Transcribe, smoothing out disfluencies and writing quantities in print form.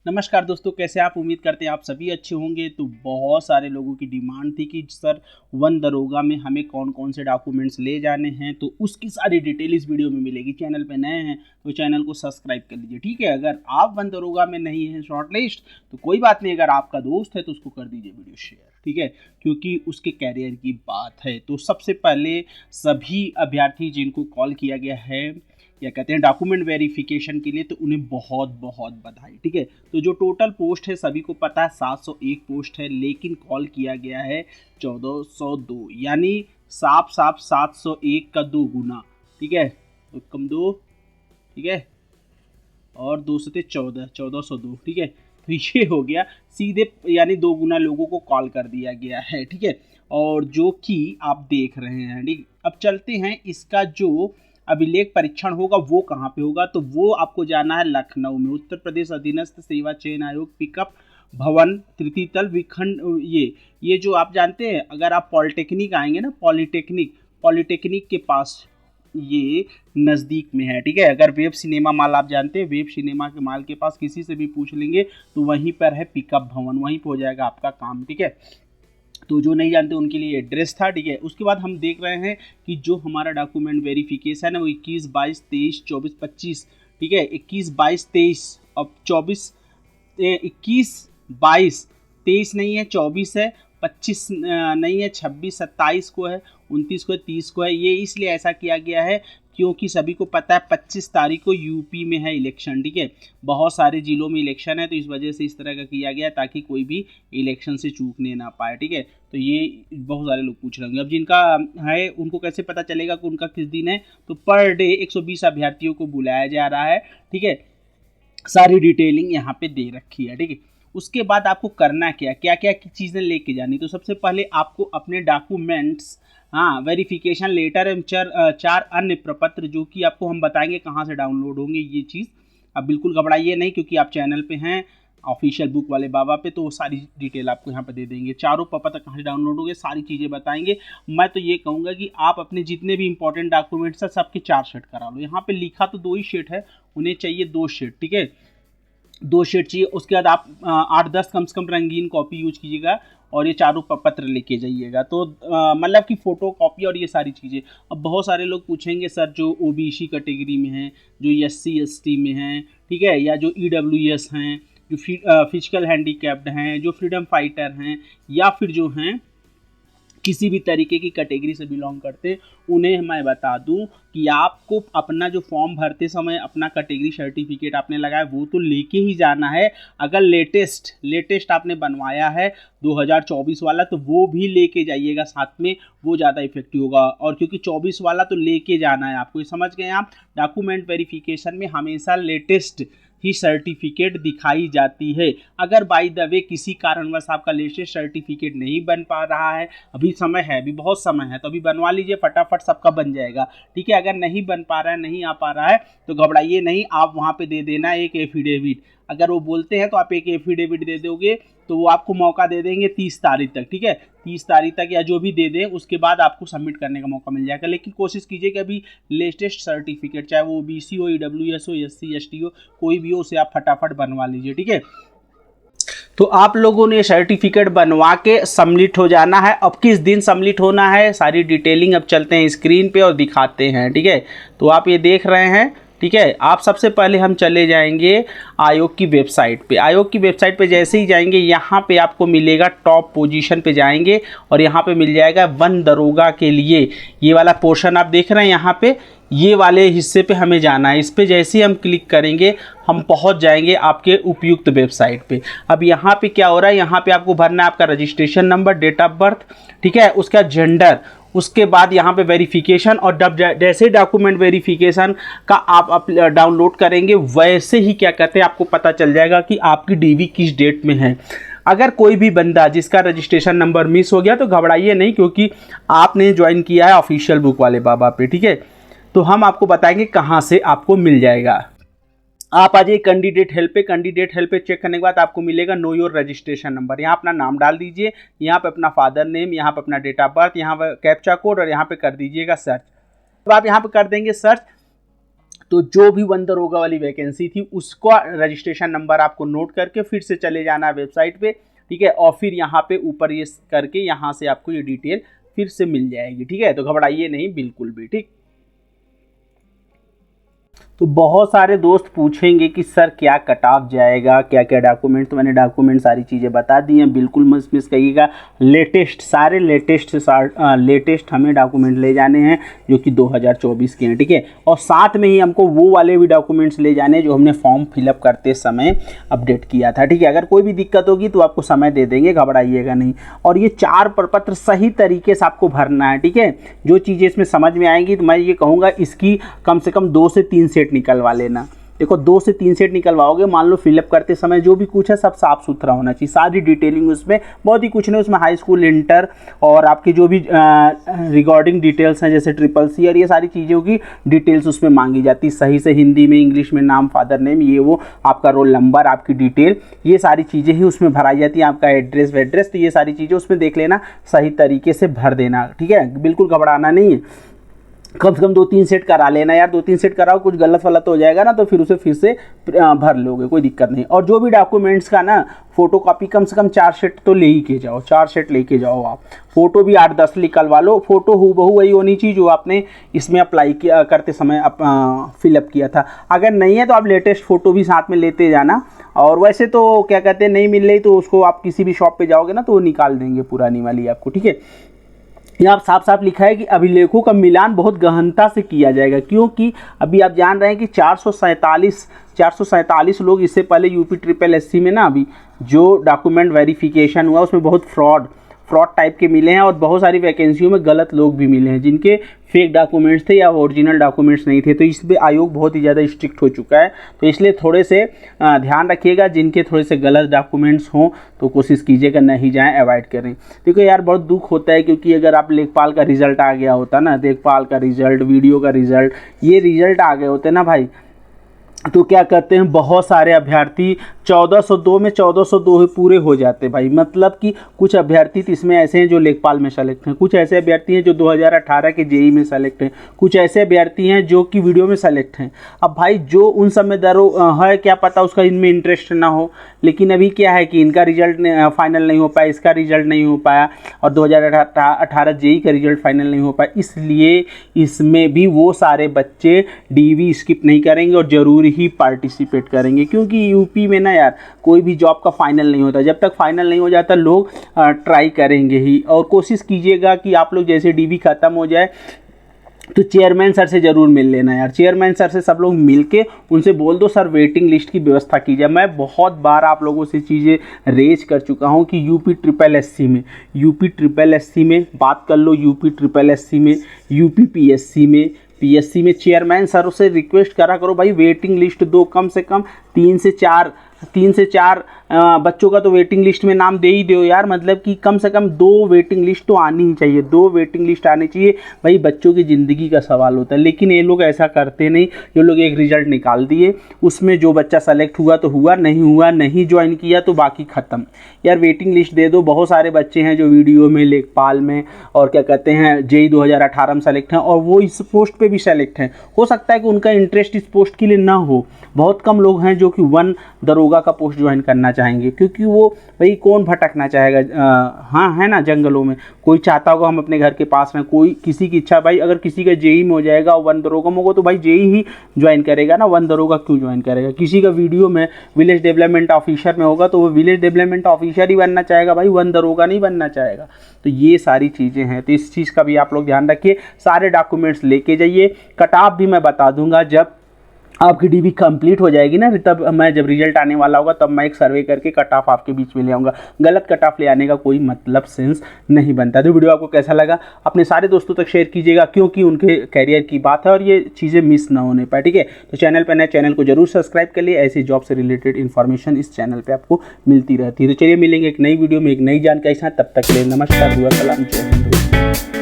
नमस्कार दोस्तों, कैसे आप? उम्मीद करते हैं आप सभी अच्छे होंगे। तो बहुत सारे लोगों की डिमांड थी कि सर वन दरोगा में हमें कौन कौन से डॉक्यूमेंट्स ले जाने हैं, तो उसकी सारी डिटेल इस वीडियो में मिलेगी। चैनल पे नए हैं तो चैनल को सब्सक्राइब कर लीजिए, ठीक है। अगर आप वन दरोगा में नहीं हैं शॉर्ट लिस्ट तो कोई बात नहीं, अगर आपका दोस्त है तो उसको कर दीजिए वीडियो शेयर, ठीक है, क्योंकि उसके कैरियर की बात है। तो सबसे पहले सभी अभ्यर्थी जिनको कॉल किया गया है क्या कहते हैं डॉक्यूमेंट वेरिफिकेशन के लिए, तो उन्हें बहुत बहुत बधाई, ठीक है। तो जो टोटल पोस्ट है सभी को पता है 701 पोस्ट है, लेकिन कॉल किया गया है 1402, यानी साफ साफ 701 का 2 गुना, ठीक है। तो कम 2, ठीक है, और 2 से 1402, ठीक है। तो ये हो गया सीधे, यानी 2 गुना लोगों को कॉल कर दिया गया है, ठीक है। और जो कि आप देख रहे हैं, ठीक। अब चलते हैं, इसका जो अभिलेख परीक्षण होगा वो कहाँ पे होगा, तो वो आपको जाना है लखनऊ में, उत्तर प्रदेश अधीनस्थ सेवा चयन आयोग पिकअप भवन तृतीय तल विखंड। ये जो आप जानते हैं, अगर आप पॉलिटेक्निक आएंगे ना, पॉलिटेक्निक के पास ये नज़दीक में है, ठीक है। अगर वेब सिनेमा मॉल आप जानते हैं, वेब सिनेमा के मॉल के पास किसी से भी पूछ लेंगे तो वहीं पर है पिकअप भवन, वहीं पर हो जाएगा आपका काम, ठीक है। तो जो नहीं जानते उनके लिए एड्रेस था, ठीक है। उसके बाद हम देख रहे हैं कि जो हमारा डॉक्यूमेंट वेरिफिकेशन है वो 21, 22, 23, 24, 25, ठीक है। 21, 22, 23 अब 24, 21, 22, 23 नहीं है, 24 है, 25 नहीं है, 26, 27 को है, 29 को है, 30 को है। ये इसलिए ऐसा किया गया है क्योंकि सभी को पता है 25 तारीख को यूपी में है इलेक्शन, ठीक है। बहुत सारे जिलों में इलेक्शन है, तो इस वजह से इस तरह का किया गया ताकि कोई भी इलेक्शन से चूकने ना पाए, ठीक है। तो ये बहुत सारे लोग पूछ रहे होंगे, अब जिनका है उनको कैसे पता चलेगा कि उनका किस दिन है। तो पर डे 120 अभ्यर्थियों को बुलाया जा रहा है, ठीक है। सारी डिटेलिंग यहाँ पे दे रखी है, ठीक है। उसके बाद आपको करना क्या क्या क्या चीज़ें लेके जानी, तो सबसे पहले आपको अपने डॉक्यूमेंट्स, हाँ, वेरिफिकेशन लेटर एवं 4 अन्य प्रपत्र, जो कि आपको हम बताएंगे कहाँ से डाउनलोड होंगे ये चीज़। अब बिल्कुल घबराइए नहीं, क्योंकि आप चैनल पे हैं ऑफिशियल बुक वाले बाबा पे, तो वो सारी डिटेल आपको यहाँ पे दे देंगे। चारों प्रपत्र कहाँ से डाउनलोड होंगे, सारी चीज़ें बताएंगे। मैं तो ये कहूँगा कि आप अपने जितने भी इंपॉर्टेंट डॉक्यूमेंट्स हैं सबके 4 सेट करा लो। यहाँ पे लिखा तो 2 ही सेट है, उन्हें चाहिए 2 सेट, ठीक है। 2 सेट चाहिए। उसके बाद आप 8-10 कम से कम रंगीन कॉपी यूज कीजिएगा और ये चारों पत्र लेके जाइएगा। तो मतलब कि फ़ोटो कॉपी और ये सारी चीज़ें। अब बहुत सारे लोग पूछेंगे सर जो ओबीसी कैटेगरी में हैं, जो एससी एसटी में हैं, ठीक है, या जो ईडब्ल्यूएस हैं, जो फिजिकल हैंडीकैप्ड हैं, जो फ्रीडम फाइटर हैं, या फिर जो हैं किसी भी तरीके की कैटेगरी से बिलोंग करते, उन्हें मैं बता दूं कि आपको अपना जो फॉर्म भरते समय अपना कैटेगरी सर्टिफिकेट आपने लगाया वो तो लेके ही जाना है। अगर लेटेस्ट आपने बनवाया है 2024 वाला तो वो भी लेके जाइएगा साथ में, वो ज़्यादा इफेक्टिव होगा। और क्योंकि 24 वाला तो लेके जाना है आपको, ये समझ गए आप। डॉक्यूमेंट वेरिफिकेशन में हमेशा लेटेस्ट ही सर्टिफिकेट दिखाई जाती है। अगर बाय द वे किसी कारणवश आपका लेटेस्ट सर्टिफिकेट नहीं बन पा रहा है, अभी समय है, अभी बहुत समय है, तो अभी बनवा लीजिए, फटाफट सबका बन जाएगा, ठीक है। अगर नहीं बन पा रहा है, नहीं आ पा रहा है, तो घबराइए नहीं, आप वहाँ पे दे देना एक एफिडेविट। अगर वो बोलते हैं तो आप एक एफिडेविट दे दोगे तो वो आपको मौका दे देंगे 30 तारीख तक, ठीक है। 30 तारीख तक या जो भी दे दें, उसके बाद आपको सबमिट करने का मौका मिल जाएगा। लेकिन कोशिश कीजिए कि अभी लेटेस्ट सर्टिफिकेट, चाहे वो ओबीसी हो, ईडब्ल्यूएस हो, एससी एसटी हो, कोई भी हो, उसे आप फटाफट बनवा लीजिए, ठीक है। तो आप लोगों ने सर्टिफिकेट बनवा के सबमिट हो जाना है। अब किस दिन सबमिट होना है, सारी डिटेलिंग अब चलते हैं स्क्रीन पे और दिखाते हैं, ठीक है। तो आप ये देख रहे हैं, ठीक है। आप सबसे पहले हम चले जाएंगे आयोग की वेबसाइट पे। आयोग की वेबसाइट पे जैसे ही जाएंगे, यहाँ पे आपको मिलेगा टॉप पोजीशन पे जाएंगे और यहाँ पे मिल जाएगा वन दरोगा के लिए ये वाला पोर्शन आप देख रहे हैं। यहाँ पे ये वाले हिस्से पे हमें जाना है। इस पे जैसे ही हम क्लिक करेंगे हम पहुंच जाएंगे आपके उपयुक्त वेबसाइट पे। अब यहाँ पे क्या हो रहा है, यहाँ पे आपको भरना है आपका registration number, date of birth, ठीक है, उसका जेंडर। उसके बाद यहाँ पे वेरिफिकेशन, और जब जैसे डॉक्यूमेंट वेरिफिकेशन का आप डाउनलोड करेंगे वैसे ही क्या कहते हैं आपको पता चल जाएगा कि आपकी डीवी किस डेट में है। अगर कोई भी बंदा जिसका रजिस्ट्रेशन नंबर मिस हो गया तो घबराइए नहीं, क्योंकि आपने ज्वाइन किया है ऑफिशियल बुक वाले बाबा पे, ठीक है। तो हम आपको बताएंगे कहाँ से आपको मिल जाएगा। आप आ जाइए कैंडिडेट हेल्प पे। कैंडिडेट हेल्प पे चेक करने के बाद आपको मिलेगा नो योर रजिस्ट्रेशन नंबर। यहाँ अपना नाम डाल दीजिए, यहाँ पे अपना फादर नेम, यहाँ पे अपना डेट ऑफ बर्थ, यहाँ पे कैप्चा कोड, और यहाँ पे कर दीजिएगा सर्च। अब आप यहाँ पे कर देंगे सर्च तो जो भी वन दरोगा वाली वैकेंसी थी उसका रजिस्ट्रेशन नंबर आपको नोट करके फिर से चले जाना है वेबसाइट पे, ठीक है। और फिर यहाँ पे ऊपर ये करके यहाँ से आपको ये डिटेल फिर से मिल जाएगी, ठीक है। तो घबराइए नहीं बिल्कुल भी, ठीक। तो बहुत सारे दोस्त पूछेंगे कि सर क्या कट ऑफ जाएगा, क्या क्या डॉक्यूमेंट, तो मैंने डॉक्यूमेंट सारी चीज़ें बता दी हैं, बिल्कुल मत मिस करिएगा। सारे लेटेस्ट हमें डॉक्यूमेंट ले जाने हैं जो कि 2024 के हैं, ठीक है। और साथ में ही हमको वो वाले भी डॉक्यूमेंट्स ले जाने जो हमने फॉर्म फिलअप करते समय अपडेट किया था, ठीक है। अगर कोई भी दिक्कत होगी तो आपको समय दे देंगे, घबराइएगा नहीं। और ये 4 प्रपत्र सही तरीके से आपको भरना है, ठीक है। जो चीज़ें इसमें समझ में आएंगी तो मैं ये कहूँगा इसकी कम से कम 2 से 3 सेट निकलवा लेना। देखो 2 से 3 सेट निकलवाओगे, मान लो फिलअप करते समय जो भी कुछ है सब साफ सुथरा होना चाहिए, सारी डिटेलिंग उसमें, बहुत ही कुछ नहीं उसमें, हाई स्कूल, इंटर और आपकी जो भी रिगार्डिंग डिटेल्स हैं जैसे CCC और ये सारी चीज़ों की डिटेल्स उसमें मांगी जाती है, सही से हिंदी में, इंग्लिश में, नाम, फादर नेम, ये वो, आपका रोल नंबर, आपकी डिटेल, ये सारी चीज़ें ही उसमें भराई जाती हैं, आपका एड्रेस वेड्रेस, तो ये सारी चीज़ें उसमें देख लेना, सही तरीके से भर देना, ठीक है। बिल्कुल घबराना नहीं है, कम से कम 2-3 सेट करा लेना यार, 2-3 सेट कराओ, कुछ गलत वलत हो जाएगा ना तो फिर उसे फिर से भर लोगे, कोई दिक्कत नहीं। और जो भी डॉक्यूमेंट्स का ना फोटो कॉपी कम से कम 4 सेट तो ले ही के जाओ, 4 सेट लेके जाओ आप। फोटो भी 8-10 निकलवा लो, फोटो हूबहू वही होनी चाहिए जो आपने इसमें अप्लाई किया करते समय फिलअप किया था। अगर नहीं है तो आप लेटेस्ट फोटो भी साथ में लेते जाना। और वैसे तो क्या कहते हैं, नहीं मिल रही तो उसको आप किसी भी शॉप पे जाओगे ना तो वो निकाल देंगे पुरानी वाली आपको, ठीक है। यहाँ साफ साफ लिखा है कि अभिलेखों का मिलान बहुत गहनता से किया जाएगा, क्योंकि अभी आप जान रहे हैं कि 447 लोग इससे पहले यूपी SSS में ना अभी जो डॉक्यूमेंट वेरिफिकेशन हुआ उसमें बहुत फ्रॉड टाइप के मिले हैं और बहुत सारी वैकेंसियों में गलत लोग भी मिले हैं जिनके फेक डॉक्यूमेंट्स थे या ओरिजिनल डॉक्यूमेंट्स नहीं थे। तो इस पर आयोग बहुत ही ज़्यादा स्ट्रिक्ट हो चुका है, तो इसलिए थोड़े से ध्यान रखिएगा, जिनके थोड़े से गलत डॉक्यूमेंट्स हों तो कोशिश कीजिएगा नहीं जाएं, अवॉइड करें। देखो यार बहुत दुख होता है, क्योंकि अगर आप लेखपाल का रिजल्ट आ गया होता ना, लेखपाल का रिजल्ट, वीडियो का रिजल्ट, ये रिजल्ट आ गए होते ना भाई, तो क्या करते हैं बहुत सारे अभ्यर्थी 1402 में 1402 ही पूरे हो जाते भाई। मतलब कि कुछ अभ्यर्थी तो इसमें ऐसे हैं जो लेखपाल में सेलेक्ट हैं, कुछ ऐसे अभ्यर्थी हैं जो 2018 के जेई में सेलेक्ट हैं, कुछ ऐसे अभ्यर्थी हैं जो कि वीडियो में सेलेक्ट हैं। अब भाई जो उन सब में है, क्या पता उसका इनमें इंटरेस्ट ना हो, लेकिन अभी क्या है कि इनका रिजल्ट फाइनल नहीं हो पाया, इसका रिजल्ट नहीं हो पाया और 2018 जेई का रिजल्ट फाइनल नहीं हो पाया, इसलिए इसमें भी वो सारे बच्चे DV स्किप नहीं करेंगे और ज़रूरी ही पार्टिसिपेट करेंगे। क्योंकि यूपी में ना यार कोई भी जॉब का फाइनल नहीं होता, जब तक फाइनल नहीं हो जाता लोग ट्राई करेंगे ही। और कोशिश कीजिएगा कि आप लोग जैसे DV ख़त्म हो जाए तो चेयरमैन सर से ज़रूर मिल लेना यार, चेयरमैन सर से सब लोग मिल के उनसे बोल दो सर वेटिंग लिस्ट की व्यवस्था कीजिए। मैं बहुत बार आप लोगों से चीज़ें रेज कर चुका हूं कि यूपी SSS में बात कर लो, यूपी SSS में, यूपी PSC में चेयरमैन सर से रिक्वेस्ट करा करो भाई वेटिंग लिस्ट दो, कम से कम 3 से 4 बच्चों का तो वेटिंग लिस्ट में नाम दे ही दो यार। मतलब कि कम से कम 2 वेटिंग लिस्ट तो आनी ही चाहिए, 2 वेटिंग लिस्ट आनी चाहिए भाई, बच्चों की ज़िंदगी का सवाल होता है। लेकिन ये लोग ऐसा करते नहीं, ये लोग एक रिजल्ट निकाल दिए, उसमें जो बच्चा सेलेक्ट हुआ तो हुआ, नहीं ज्वाइन किया तो बाकी ख़त्म। यार वेटिंग लिस्ट दे दो। बहुत सारे बच्चे हैं जो वीडियो में, लेखपाल में और क्या कहते हैं जेई 2018 में सेलेक्ट हैं और वो इस पोस्ट पर भी सेलेक्ट हैं। हो सकता है कि उनका इंटरेस्ट इस पोस्ट के लिए ना हो, बहुत कम लोग हैं जो कि वन दरोगा का पोस्ट ज्वाइन करना चाहेंगे, क्योंकि वो भाई कौन भटकना चाहेगा, हाँ है ना, जंगलों में कोई चाहता होगा हम अपने घर के पास रहें, कोई किसी की इच्छा भाई अगर किसी का जेई में हो जाएगा और वन दरोगा में होगा तो भाई जेई ही ज्वाइन करेगा ना, वन दरोगा क्यों ज्वाइन करेगा। किसी का वीडियो में विलेज डेवलपमेंट ऑफिसर में होगा तो वो विलेज डेवलपमेंट ऑफिसर ही बनना चाहेगा भाई, वन दरोगा नहीं बनना चाहेगा। तो ये सारी चीज़ें हैं, तो इस चीज़ का भी आप लोग ध्यान रखिए। सारे डॉक्यूमेंट्स लेके जाइए। कट ऑफ भी मैं बता दूंगा जब आपकी DV कंप्लीट हो जाएगी ना, तब मैं जब रिजल्ट आने वाला होगा तब मैं एक सर्वे करके कट ऑफ आपके बीच में ले आऊँगा। गलत कट ऑफ ले आने का कोई मतलब सेंस नहीं बनता। तो वीडियो आपको कैसा लगा अपने सारे दोस्तों तक शेयर कीजिएगा, क्योंकि उनके कैरियर की बात है और ये चीज़ें मिस ना होने पाए, ठीक है। तो चैनल पर नए, चैनल को जरूर सब्सक्राइब कर लिए, ऐसी जॉब से रिलेटेड इन्फॉर्मेशन इस चैनल पर आपको मिलती रहती है। तो चलिए मिलेंगे एक नई वीडियो में एक नई जानकारी के साथ, तब तक के लिए नमस्कार, दुआ सलाम, जय हिंद।